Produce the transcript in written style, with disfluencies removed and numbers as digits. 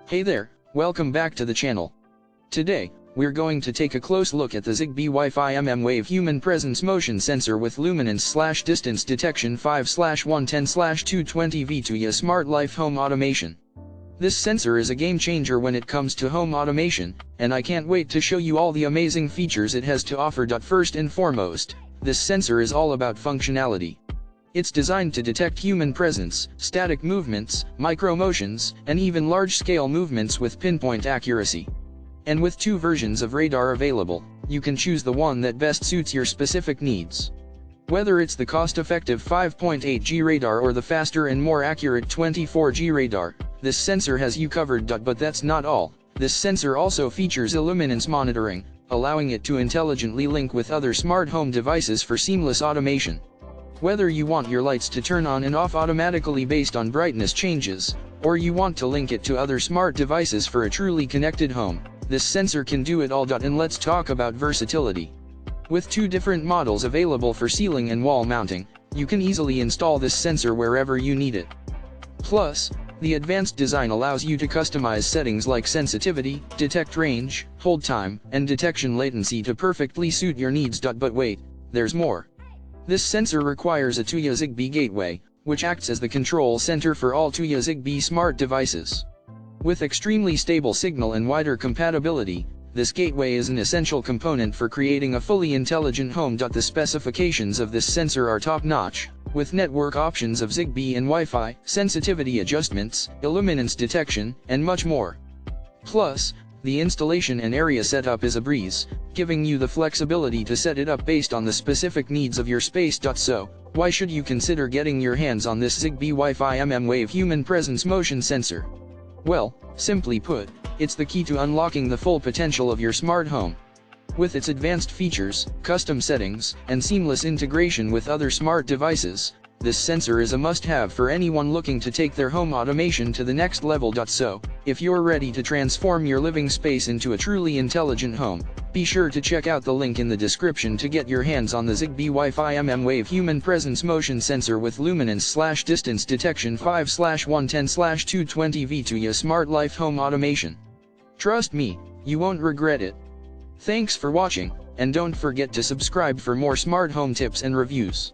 Hey there, welcome back to the channel. Today, we're going to take a close look at the ZigBee Wi-Fi MmWave Human Presence Motion Sensor with Luminance / Distance Detection 5/110/220V Tuya Smart Life Home Automation. This sensor is a game changer when it comes to home automation, and I can't wait to show you all the amazing features it has to offer. First and foremost, this sensor is all about functionality. It's designed to detect human presence, static movements, micro motions, and even large-scale movements with pinpoint accuracy. And with 2 versions of radar available, you can choose the one that best suits your specific needs. Whether it's the cost-effective 5.8G radar or the faster and more accurate 24G radar, this sensor has you covered. But that's not all. This sensor also features Luminance monitoring, allowing it to intelligently link with other smart home devices for seamless automation. Whether you want your lights to turn on and off automatically based on brightness changes, or you want to link it to other smart devices for a truly connected home, this sensor can do it all. And let's talk about versatility. With 2 different models available for ceiling and wall mounting, you can easily install this sensor wherever you need it. Plus, the advanced design allows you to customize settings like sensitivity, detect range, hold time, and detection latency to perfectly suit your needs. But wait, there's more. This sensor requires a Tuya ZigBee gateway, which acts as the control center for all Tuya ZigBee smart devices. With extremely stable signal and wider compatibility, this gateway is an essential component for creating a fully intelligent home. The specifications of this sensor are top-notch, with network options of ZigBee and Wi-Fi, sensitivity adjustments, Luminance detection, and much more. Plus, the installation and area setup is a breeze, giving you the flexibility to set it up based on the specific needs of your space. So, why should you consider getting your hands on this ZigBee Wi-Fi MmWave Human Presence Motion Sensor? Well, simply put, it's the key to unlocking the full potential of your smart home. With its advanced features, custom settings, and seamless integration with other smart devices, this sensor is a must-have for anyone looking to take their home automation to the next level. So, if you're ready to transform your living space into a truly intelligent home, be sure to check out the link in the description to get your hands on the ZigBee Wi-Fi MmWave Human Presence Motion Sensor with Luminance / Distance Detection 5/110/220V Tuya Smart Life Home Automation. Trust me, you won't regret it. Thanks for watching, and don't forget to subscribe for more smart home tips and reviews.